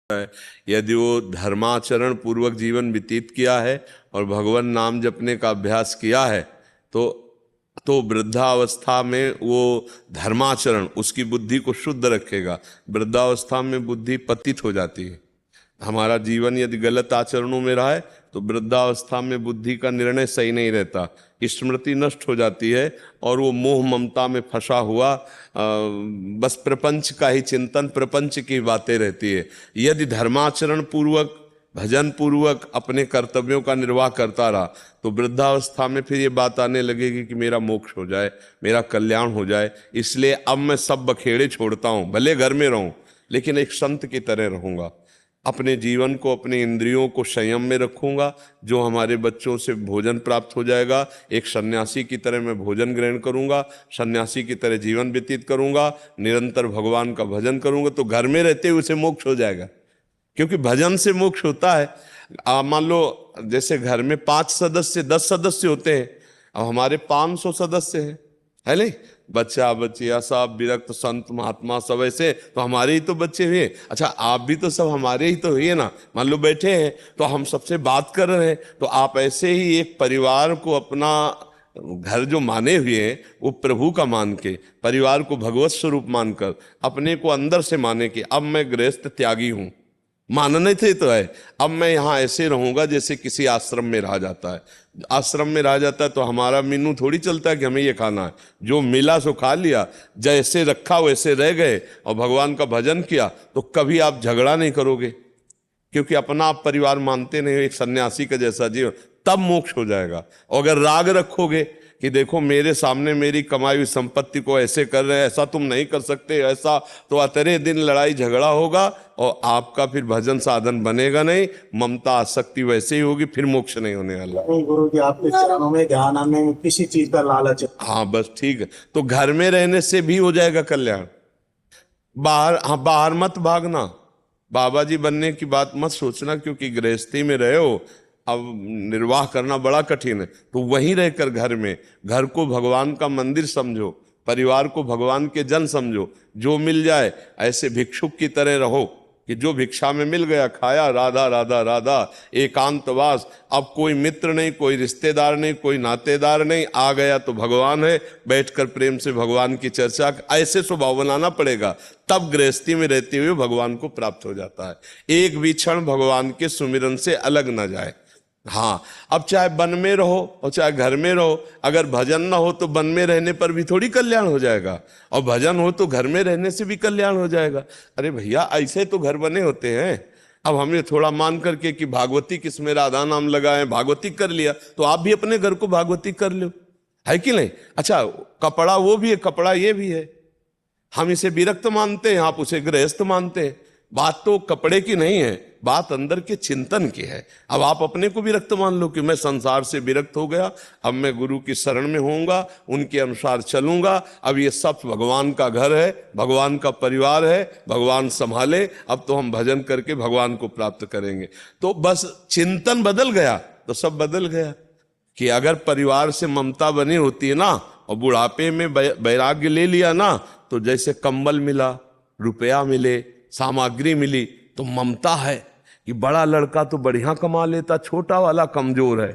है। यदि वो धर्माचरण पूर्वक जीवन व्यतीत किया है और भगवान नाम जपने का अभ्यास किया है तो वृद्धावस्था में वो धर्माचरण उसकी बुद्धि को शुद्ध रखेगा। वृद्धावस्था में बुद्धि पतित हो जाती है। हमारा जीवन यदि गलत आचरणों में रहा है तो वृद्धावस्था में बुद्धि का निर्णय सही नहीं रहता, स्मृति नष्ट हो जाती है और वो मोह ममता में फंसा हुआ बस प्रपंच का ही चिंतन, प्रपंच की बातें रहती है। यदि धर्माचरण पूर्वक भजन पूर्वक अपने कर्तव्यों का निर्वाह करता रहा तो वृद्धावस्था में फिर ये बात आने लगेगी कि मेरा मोक्ष हो जाए, मेरा कल्याण हो जाए, इसलिए अब मैं सब बखेड़े छोड़ता हूँ, भले घर में रहूं लेकिन एक संत की तरह रहूंगा, अपने जीवन को, अपने इंद्रियों को संयम में रखूंगा। जो हमारे बच्चों से भोजन प्राप्त हो जाएगा, एक सन्यासी की तरह मैं भोजन ग्रहण करूंगा, सन्यासी की तरह जीवन व्यतीत करूंगा, निरंतर भगवान का भजन करूंगा, तो घर में रहते हुए उसे मोक्ष हो जाएगा। क्योंकि भजन से मोक्ष होता है। मान लो जैसे घर में 5 सदस्य 10 सदस्य होते हैं, अब हमारे 500 सदस्य हैं, है नहीं, बच्चा बच्चिया सब विरक्त संत महात्मा सब ऐसे, तो हमारे ही तो बच्चे हुए। अच्छा, आप भी तो सब हमारे ही तो हुए ना। मान लो बैठे हैं तो हम सबसे बात कर रहे हैं, तो आप ऐसे ही एक परिवार को अपना घर जो माने हुए हैं वो प्रभु का मान के, परिवार को भगवत स्वरूप मानकर, अपने को अंदर से माने कि अब मैं गृहस्थ त्यागी हूं, मानने थे तो है, अब मैं यहाँ ऐसे रहूंगा जैसे किसी आश्रम में रहा जाता है। आश्रम में रहा जाता है तो हमारा मेनू थोड़ी चलता है कि हमें ये खाना है, जो मिला सो खा लिया, जैसे रखा वैसे रह गए और भगवान का भजन किया, तो कभी आप झगड़ा नहीं करोगे, क्योंकि अपना आप परिवार मानते नहीं, एक सन्यासी का जैसा जीवन, तब मोक्ष हो जाएगा। और अगर राग रखोगे कि देखो मेरे सामने मेरी कमाई हुई संपत्ति को ऐसे कर रहे हैं, ऐसा तुम नहीं कर सकते, ऐसा, तो अतरे दिन लड़ाई झगड़ा होगा और आपका फिर भजन साधन बनेगा नहीं, ममता आसक्ति वैसे ही होगी, फिर मोक्ष नहीं होने वाला। गुरु जी आपके चरणों में ध्यान, हमें किसी चीज का लालच। हाँ बस ठीक है, तो घर में रहने से भी हो जाएगा कल्याण। बाहर, हाँ बाहर मत भागना, बाबा जी बनने की बात मत सोचना, क्योंकि गृहस्थी में रहे हो, अब निर्वाह करना बड़ा कठिन है, तो वहीं रहकर घर में, घर को भगवान का मंदिर समझो, परिवार को भगवान के जन समझो, जो मिल जाए ऐसे भिक्षुक की तरह रहो कि जो भिक्षा में मिल गया खाया, राधा राधा राधा, एकांतवास। अब कोई मित्र नहीं, कोई रिश्तेदार नहीं, कोई नातेदार नहीं, आ गया तो भगवान है, बैठकर प्रेम से भगवान की चर्चा, ऐसे स्वभाव बनाना पड़ेगा, तब गृहस्थी में रहते हुए भगवान को प्राप्त हो जाता है। एक भी क्षण भगवान के सुमिरन से अलग न जाए। हाँ, अब चाहे वन में रहो और चाहे घर में रहो, अगर भजन ना हो तो वन में रहने पर भी थोड़ी कल्याण हो जाएगा, और भजन हो तो घर में रहने से भी कल्याण हो जाएगा। अरे भैया, ऐसे तो घर बने होते हैं। अब हमने थोड़ा मान करके कि भागवती किसमें राधा नाम लगाए, भागवती कर लिया, तो आप भी अपने घर को भागवती कर लो, है कि नहीं। अच्छा, कपड़ा वो भी है, कपड़ा ये भी है, हम इसे विरक्त मानते हैं, आप उसे गृहस्थ मानते हैं। बात तो कपड़े की नहीं है, बात अंदर के चिंतन की है। अब आप अपने को विरक्त मान लो कि मैं संसार से विरक्त हो गया, अब मैं गुरु की शरण में होऊंगा, उनके अनुसार चलूंगा, अब ये सब भगवान का घर है, भगवान का परिवार है, भगवान संभाले, अब तो हम भजन करके भगवान को प्राप्त करेंगे। तो बस चिंतन बदल गया तो सब बदल गया। कि अगर परिवार से ममता बनी होती है ना, और बुढ़ापे में वैराग्य ले लिया ना, तो जैसे कंबल मिला, रुपया मिले, सामग्री मिली, तो ममता है कि बड़ा लड़का तो बढ़िया कमा लेता, छोटा वाला कमजोर है,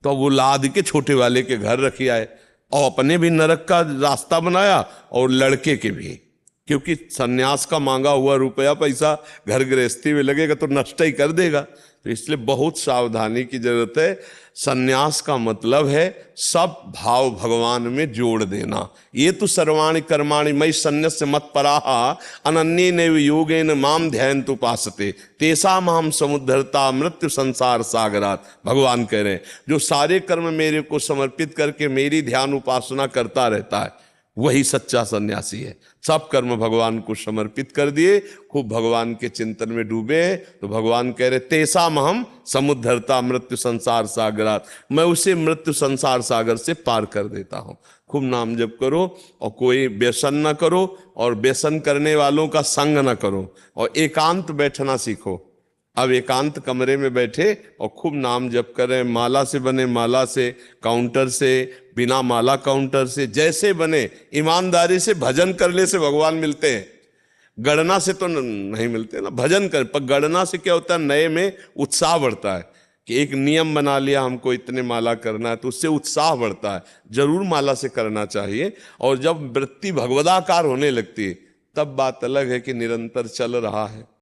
तो वो लाद के छोटे वाले के घर रखी आए, और अपने भी नरक का रास्ता बनाया और लड़के के भी, क्योंकि सन्यास का मांगा हुआ रुपया पैसा घर गृहस्थी में लगेगा तो नष्ट ही कर देगा। तो इसलिए बहुत सावधानी की जरूरत है। सन्यास का मतलब है सब भाव भगवान में जोड़ देना। ये तो सर्वाणि कर्माणि मयि सन्न्यस्य मत्पराः अनन्येनैव योगेन माम ध्यायन्तु उपासते तेषाम् अहं समुद्धरता मृत्यु संसार सागरात्। भगवान कह रहे हैं, जो सारे कर्म मेरे को समर्पित करके मेरी ध्यान उपासना करता रहता है, वही सच्चा सन्यासी है। सब कर्म भगवान को समर्पित कर दिए, खूब भगवान के चिंतन में डूबे, तो भगवान कह रहे तेषाम् अहं समुद्धरता मृत्यु संसार सागरात्, मैं उसे मृत्यु संसार सागर से पार कर देता हूं। खूब नाम जप करो और कोई व्यसन न करो, और व्यसन करने वालों का संग न करो, और एकांत बैठना सीखो। अब एकांत कमरे में बैठे और खूब नाम जप करें, माला से बने माला से, काउंटर से, बिना माला काउंटर से, जैसे बने ईमानदारी से भजन करने से भगवान मिलते हैं। गणना से तो नहीं मिलते ना, भजन कर, पर गणना से क्या होता है, नए में उत्साह बढ़ता है कि एक नियम बना लिया हमको इतने माला करना है, तो उससे उत्साह बढ़ता है। जरूर माला से करना चाहिए। और जब वृत्ति भगवदाकार होने लगती है तब बात अलग है कि निरंतर चल रहा है।